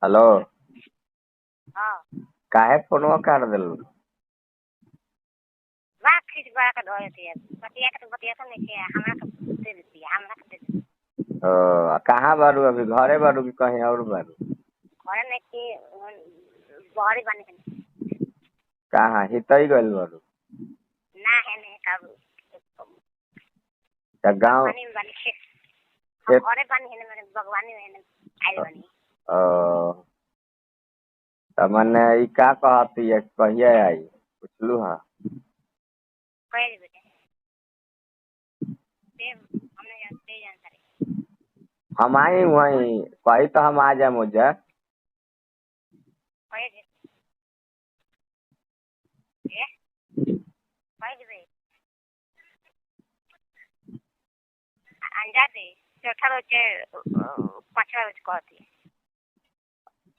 Hello. हाँ काहे फोनवा काट दिल? बात खिंचवा के धो देती है बतिया के तो बतिया तो नहीं है हमरा के दे देती है हमरा के दे देती कहाँ बारू? अभी घरे बारू कि कहीं और बारू? घरे नहीं कि बहरी बने है कहाँ हितई गइल बारू? ना है नहीं कब गाँव बागवानी में बनी है हम घरे बनी है मेरे बागवानी में आई बनी मने ई का कहती है कहिए आई पूछलू हा? कहे बेटे देव हमने दे जानकारी हम आई वहीं कही तो हम आ जाए मुझे। कहे दे कहे दे अंजा दे चौथा रोज के पांचवा रोज कहती है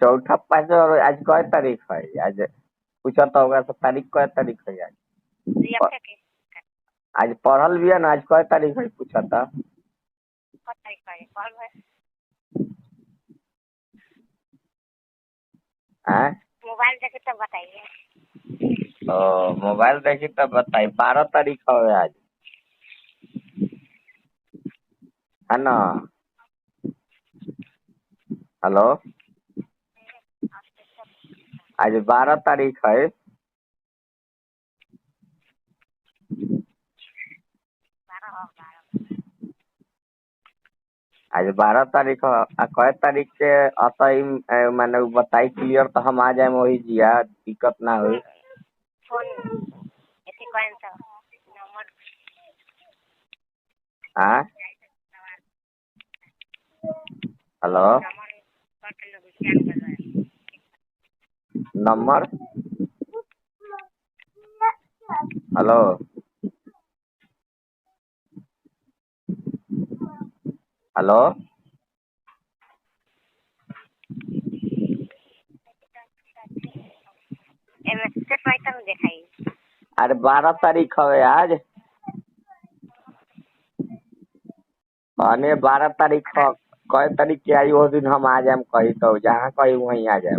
चौथा पाँचवा आज कय तारीख है? आज पूछा तो होगा तो तारीख कय तारीख है आज? के आज पढ़ल भी है ना? आज कय तारीख है पूछा था? कब तारीख है कल है मोबाइल देखे तब बताइए। मोबाइल देखी तब बताई। 12 तारीख है आज, है ना? हेलो, आज 12 तारीख है। आज 12 तारीख है। कय तारीख के अतई मैंने बताई क्लियर तो हम आ जाए वही जिया, दिक्कत ना हो। फोन ऐसे कौन सा number hello, number hello hello अरे 12 तारीख है आज। अने 12 तारीख कय तारीख के आई वो दिन हम आ जाए कही तो जहाँ कही वहीं आ जाए।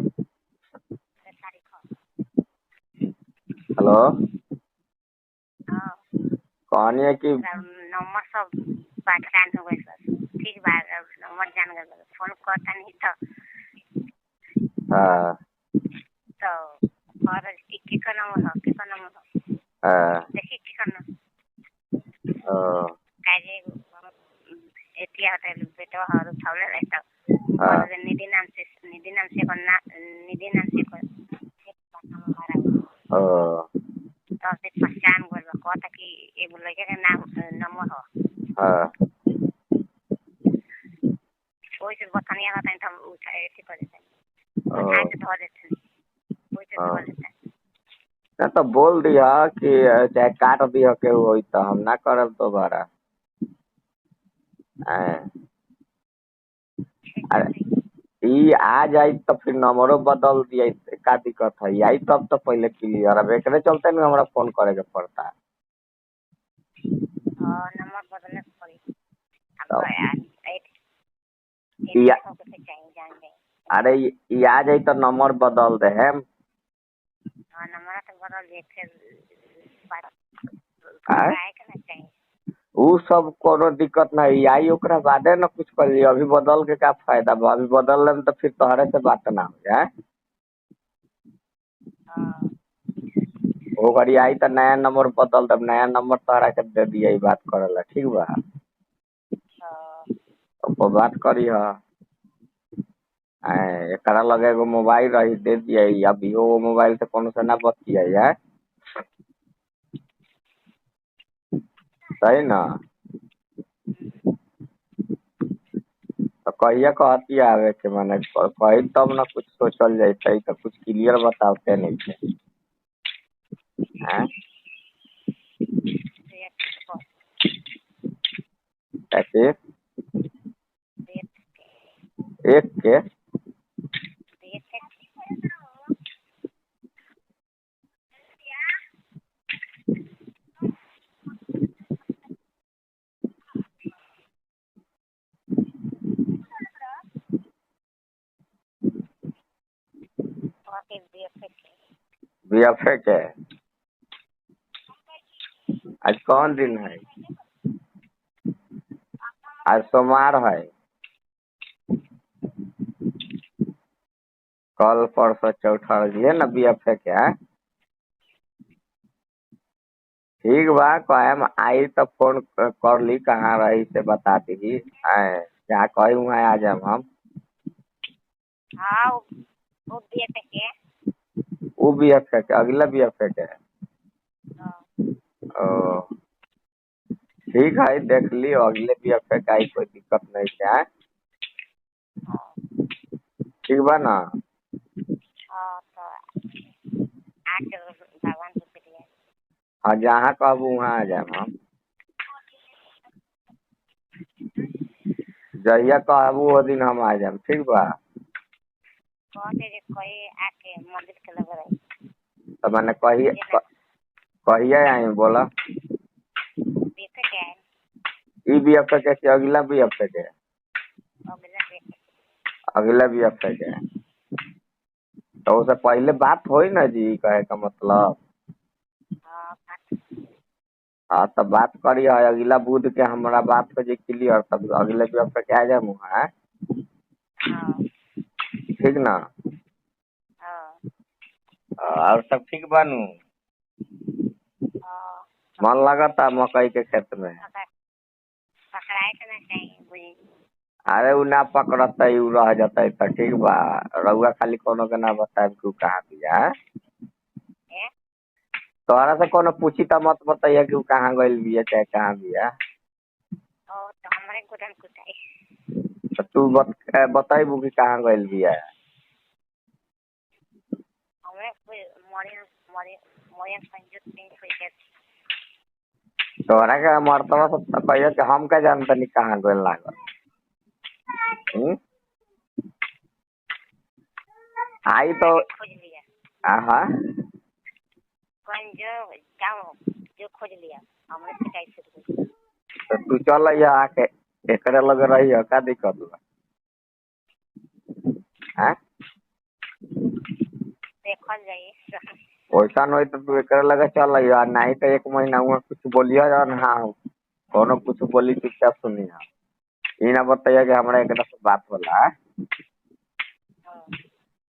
हेलो, कहनी कि नंबर सब पहचान हो गए सर ठीक बात नंबर जान गए फोन करता नहीं तो और के का नंबर हो देखिए के का नंबर काजे एतिया होटल बेटवा और उठावले रहता और निधि नाम से तो से पहचान गइल कहता कि एगो लड़के का नाम नंबर हो कोई से बतानिया रहता है तो हम उठा ऐसे कर देते हैं उठा के धो देते हैं कोई से धो देते हैं ना तो बोल दिया कि चाहे काट दिया के होई तो हम ना करब दोबारा। अरे ई आ जाई तो फिर नंबरो बदल दिया का दिक्कत है? आई तब तो पहले क्लियर। अब एकरे चलते ना हमरा फोन करे के पड़ता है। नंबर बदलने पड़ी अरे ई आ जाई तो नंबर बदल दे हम। नंबर तो बदल दे फिर उ सब कोनो दिक्कत नहीं आई ओकरा बादे न कुछ कर लियो। अभी बदल के का फायदा? अभी बदल लेम तो फिर तोहरे से बात ना हो जाए। वो घड़ी आई तो नया नंबर बदल तब नया नंबर तोहरा के दे दिया ई बात करला। ठीक बा? तो बात करी हा। एकरा लगे एगो मोबाइल रही दे दिया। अभी वो मोबाइल से कोनो से ना बतिया है। सही ना? तो कहिया कहती आवे के माने कही तब ना कुछ सोचल जाए तो कुछ क्लियर बताते नहीं थे। कैसे एक के ओके बीएफए के आज कौन दिन है? आज सोमवार है। कल परसों चौथा ये ना बीएफए के है। ठीक बा कहे आई तो फोन कर ली कहाँ रही से बता दी जहाँ कही वहाँ आ जाए हम। हाँ वो बीएफए के वो बीएफए के अगला बीएफए के है। ओ ठीक है देख लियो अगले बीएफए का ही कोई दिक्कत नहीं है। ठीक बा ना। हाँ तो आके भगवान को प्रिय हाँ जहाँ कहबू वहाँ आ जाए हम। जहिया कहबू वो दिन हम आ जाए। ठीक बा कहते जे कोई आके मंदिर के लग रही तो मैंने कहिए आई बोला बीएफए के है ई बीएफए के अगला बीएफए के अगला बीएफए के तो उससे पहले बात होई ना जी कहे का मतलब। हाँ तब बात करिए अगला बुध के हमारा बात हो जाए क्लियर तब अगले बीएफए के आ जाए मुँह ठीक ना। और सब ठीक बानू। मन लगता मकई के खेत में। पकड़ाए के ना चाहिए अरे उ ना पकड़ता उ रह जाता तो ठीक बा रउआ खाली कोनो के ना बताए कि कहाँ बिया। तोहरा से कोनो पूछी तो मत बताइए कि कहाँ गइल बिया चाहे कहाँ बिया। तो हमरे गुदन कुटाई तो तू बताइबू कि कहाँ गइल बिया। हमरे मोरियन संजुत सिंह कोई तोहरा के मरतबा सब कहिए कि हम का जानता नहीं कहाँ गइल लागल। आई तो खोज लिया हाँ कौन जो खोज लिया हमरे पिटाई शुरू तो तू चल आके एकरे लग रही है का दिक्कत बा। देखल जाइए वैसा नहीं तो तू एकरे लगे चल नहीं तो 1 महीना हुआ कुछ बोलिए हाँ कोनो कुछ बोली चुपचाप सुनी ये ना बताइए कि हमारा एक से बात होला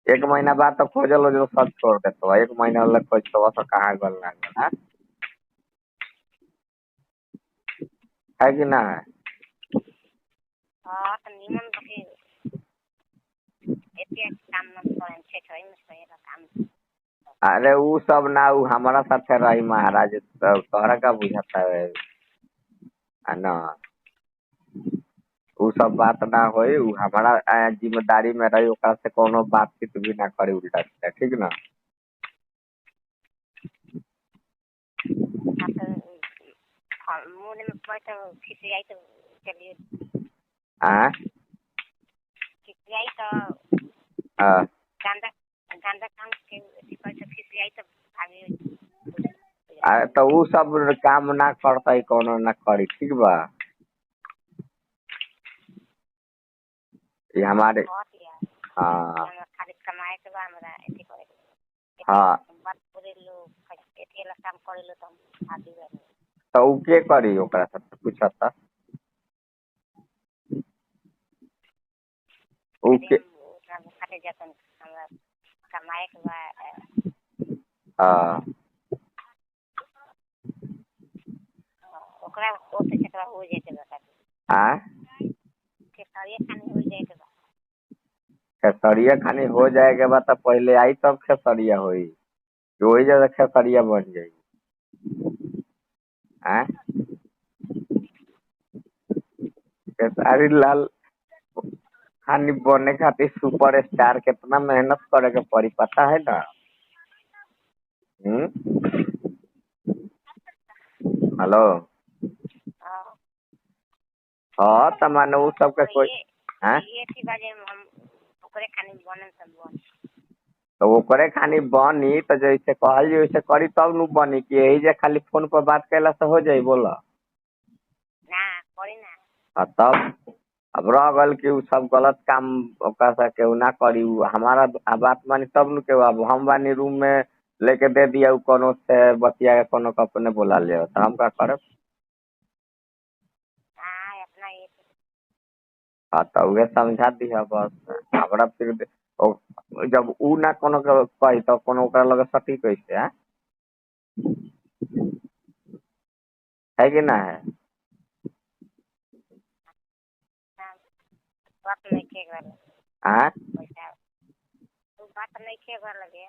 1 महीना बाद तो खोजल जो सब छोड़ देते 1 महीना वाला खोज तो बस कहाँ गल ना है कि ना है। हाँ तो निमन बके एते काम न करें छे छई में सहेगा काम। अरे वो सब ना वो हमारा साथे रही महाराज तोहरा का बुझाता है ना वो सब बात ना होई वो हमारा जिम्मेदारी में रही ओकरा से कोनो बातचीत भी ना करी उल्टा सीधा ठीक ना। मुंह में पड़ तो खिसियाई तो चलिए खिसियाई तो गंदा काम के पर तो खिसियाई तो भागी। अरे तो वो सब काम ना करता कोनो ना करी ठीक बा। ये हमारे हाँ खाली कमाए के बा हमरा एथी करे हाँ बात पूरे लोग एथी वाला काम करे लो तो आदि बने तो उ के करी ओकरा से पूछता उ के खाते जतन हमरा कमाए के बा हाँ ओकरा ओते चकरा हो जाए के बता खेसारिया खानी हो जाए के बा खेसरिया खानी हो जाएगा बा तो पहले आई तब खेसरिया होई वही जगह खेसरिया बन जाई खेसारी लाल खानी बनने खातिर सुपर स्टार कितना मेहनत करे के पड़ी पता है ना। हेलो हाँ तो माने वो सब के कोई ये थी बाजे हम ओकरे खानी बनन सब बन तो ओकरे खानी बनी तो जैसे कहल वैसे करी तब नु बनी कि यही जे खाली फोन पर बात कैला से हो जाई बोला ना करी ना। तब अब रह गल कि उ सब गलत काम ओकरा से केहू ना करी, हमारा बात मानी तब न केहू। अब हम बानी रूम में लेके दे दिया, उ कोनो से बतिया के कोनो के अपने बोला ले, तो हम का करब? हाँ अपना ये हाँ तो उहे समझा दिया बस। हमरा फिर जब उ ना कोनो के कही तो कोनो ओकरा लगे सटी कैसे है कि ना है? बात नहीं के घर हाँ पैसा तू बात नहीं के घर लगे।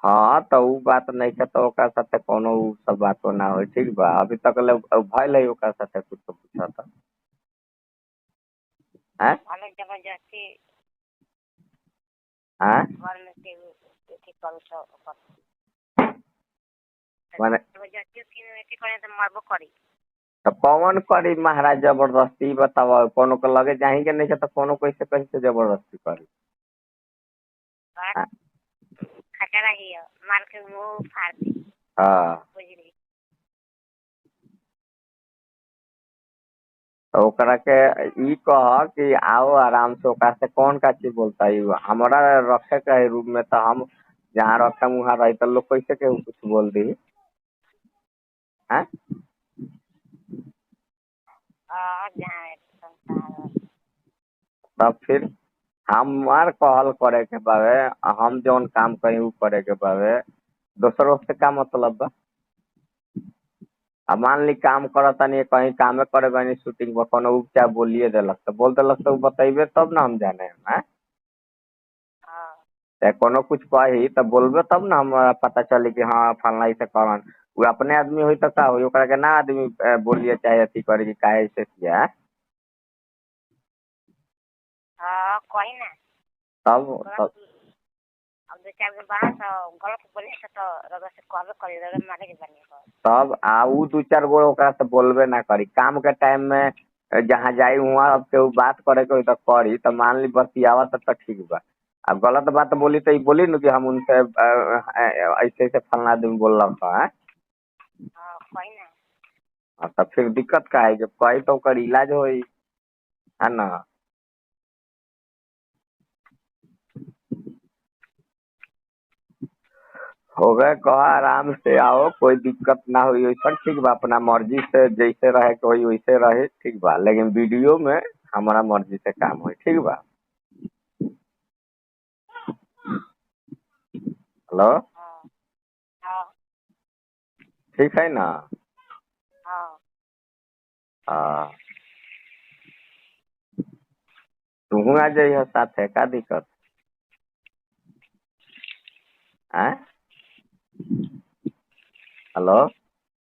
हाँ तो उ बात नहीं के तो ओकरा साथे कोनो उ सब बातो ना हो, ठीक बा। अभी तक ले भइल है ओकरा साथे कुछ तो पूछा था हैं? वाले जबरदस्ती हाँ घर में से अथी करू तो माने जबरदस्ती तीन अथी करे तो मरबो करी। तो कौन करी महाराज जबरदस्ती? बताओ कोनो के लगे जाही के नहीं तो कोनो कैसे कैसे जबरदस्ती करी? हाँ खतरा ही है, मार के मुंह फाड़ दी हाँ, बुझली। तो ओकरा के ई कह कि आओ आराम से, ओकरा से कौन का चीज बोलता है? हमारा रखे के है रूम में, तो हम जहाँ रखे वहाँ रही तो लोग कैसे केहू कुछ बोल दी हैं? जहाँ संसार तब फिर हमार कहल करे के बावे, हम जौन काम कही उ करे के बावे, दोसरों से का मतलब बा? अब मान ली काम करता नहीं, कहीं कामे करे गनी शूटिंग पर, कोनो उ क्या बोलिए देलक तो बोल देलक तो उ बतेबे तब ना हम जाने हैं। चाहे कोनो कुछ कही तो बोलबे तब ना हम पता चली कि हाँ फलना ऐसे करन। वो अपने आदमी हुई तो का हुई, ओकरा के ना आदमी बोलिए चाहे अथी करे कि काहे ऐसे किया है? कोई ना तब अब दो चार गो बारह तो गलत बोले तो रगड़ से कहबे करी, रगड़ मारे के बनी हो। तब उ दू चार गो ओकरा से बोलबे ना करी। काम के टाइम में जहाँ जाई वहाँ अब केहू बात करे के होई तो करी, तो मान ली बतियावत तो ठीक बा। अब गलत बात बोली तो ई बोली न कि हम उनसे ऐसे ऐसे फलना आदमी बोललक है। कोई ना तो फिर दिक्कत का है? जब कही तो ओकर इलाज होई, है ना? हो गए कहा आराम से आओ, कोई दिक्कत ना हुई वैसा, ठीक बा। अपना मर्जी से जैसे रहे के होई वैसे रहे, ठीक बा। लेकिन वीडियो में हमारा मर्जी से काम होई, ठीक बा। हेलो, ठीक है ना? हाँ तू आ जाइए साथ है, का दिक्कत है? हेलो,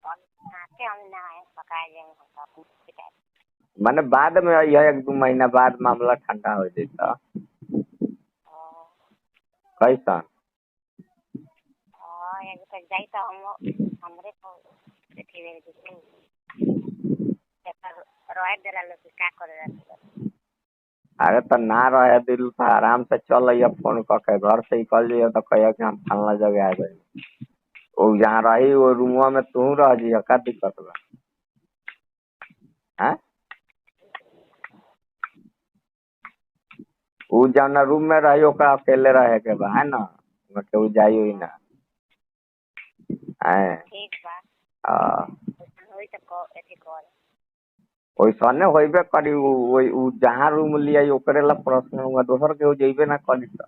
हम ना है पकाए जाएंगे माने बाद में यह 1-2 महीना बाद मामला ठंडा हो जाता कैसा? एक तो जाई तो हमरे को देखी रे रोए देला लोग का करे। अरे तो ना रहे दिल तो आराम से चल रही, फोन करके घर से निकल जाइए तो कहिए कि हम फलना जगह आ गए। वो जहाँ रही वो रूमवा में तू रह जाइए, का दिक्कत बा? हैं? उ जौना रूम में रही ओकरा अकेले रहे के बा, है ना? ओमे केहू जाई हुई ना है। ठीक बा हाँ होई तो एथी कर वैसने होइबे करी। उ जहाँ रूम लिया ओकरे ला प्रश्न हुआ, दोसर केहू जइबे ना करी तो,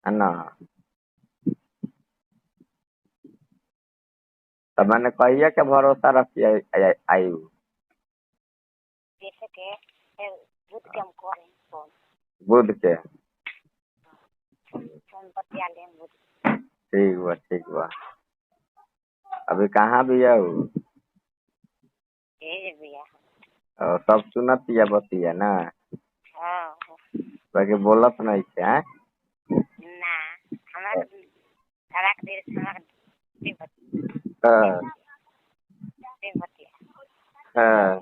है ना? तो मैंने कहिए के भरोसा रखिए आई जैसे के बुध के हम करें फोन बुध के। फोन बतिया लें बुध। ठीक बा ठीक बा। अभी कहाँ भी है उ? ये भैया सब सुनत या बतिया ना, बाकी बोलत नहीं है। ना हमारा तलाक दे हमारा हाँ हाँ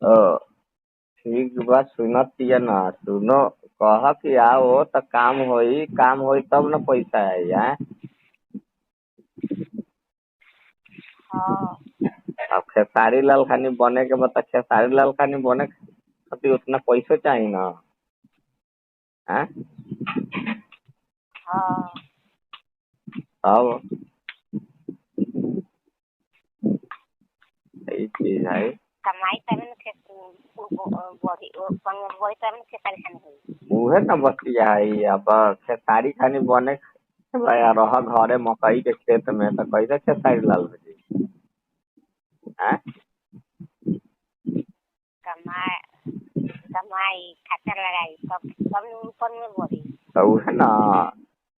ओ ठीक बा, सुनत या ना सुनो, कह कि आओ तो काम होई तब ना पैसा आई है। अब खेसारी लाल खानी बने के बता, खेसारी लाल खानी बने खातिर उतना पैसा चाहिए ना। हैं? हाँ अब यही चीज है। कमाई तभी न बॉडी बॉडी तभी न खेसारी खानी हुई। उहे न बतिया है। अब खेसारी खानी बने रह घरे मकई के खेत में तो कैसे खेसारी लाल हो जी? हैं? कमाई खर्चा लगाई सब ऊपर में बढ़ी। तो उहे न,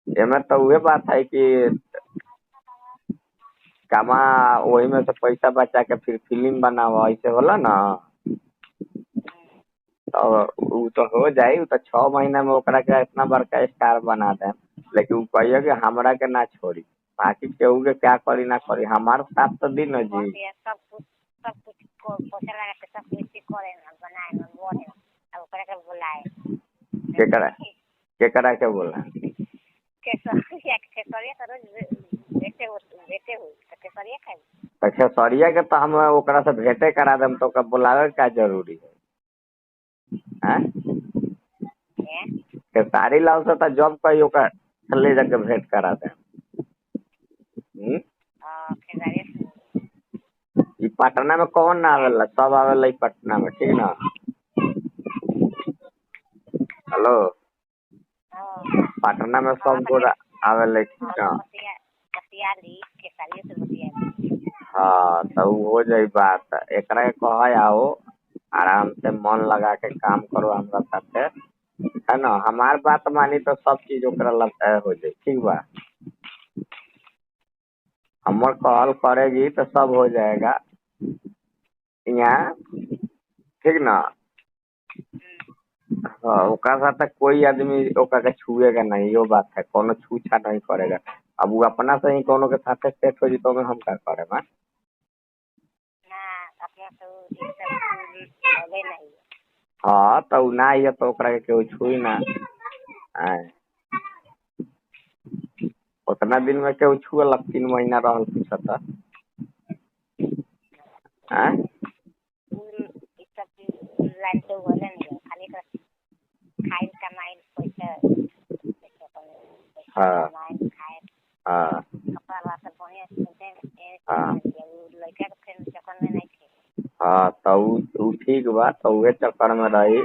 एमे तो उहे बात है कि कमा वही में से पैसा बचा के फिर फिल्म बनावा, ऐसे होला ना। तो उ तो हो जाई, उ तो 6 महीना में ओकरा के इतना बड़का स्टार बना दे। लेकिन उ कहिए कि हमरा के ना छोड़ी, बाकी केहू के क्या करी ना करी, हमार साथ तो दी न जी। सब कुछ को पैसा लगा के सब कुछ करे ना, बनाए ना, बोले अब ओकरा के बुलाए। केकरा के बोला? केसरिया तो रोज बेटे हो तो केसरिया खाई। तो खेसरिया के तो हम ओकरा से भेंटे करा देम, तो ओकरा बुलावे का जरूरी है? खेसारी लाल से तो जब कही ओकर ले जाके भेंट करा दे। ई पटना में कौन ना आवेला? सब आवेला ई पटना में, ठीक ना। हेलो, पटना में सब गोरा आवेला, ठीक ना। हाँ तो हो जाई बात। एकरा के कह आओ, आराम से मन लगा के काम करो हमरा साथे, है ना। हमार बात मानी तो सब चीज ओकरा लगता है हो जाए, ठीक बा। हमर कहल करेगी तो सब हो जाएगा यहाँ, ठीक ना। हाँ, ओकरा साथे कोई आदमी ओकरा के छुएगा नहीं, यो बात है। कोनो छूछा नहीं करेगा। अब वो अपना से ही कोनो के साथे सेट हो जी तो हम क्या करे बा? हाँ तो ना ही तो ओकरा के केहू छुई ना। उतना दिन में केहू छुअलक? 3 महीना रहल पूछता। हाँ हाँ हाँ तो ठीक बा, तो उहे चक्कर में रही।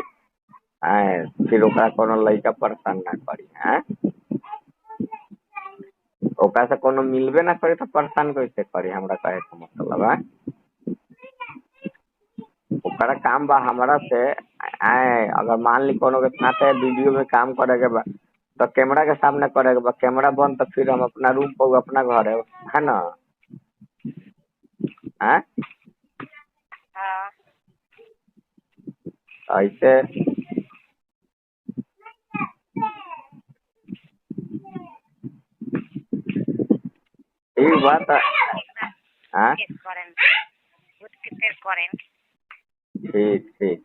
फिर ओकरा कोनो लड़का परेशान ना करी। ओकरा से कोनो मिलबे ना करे तो परेशान कैसे करी? हमरा कहे का मतलब है, ओकरा काम बा हमरा से। अगर मान ली कोनो के साथे वीडियो में काम करे के बा तो कैमरा के सामने करे के बा। कैमरा बंद तो फिर हम अपना रूम पर, अपना घर है ना। ऐसे ठीक बात है। ठीक ठीक।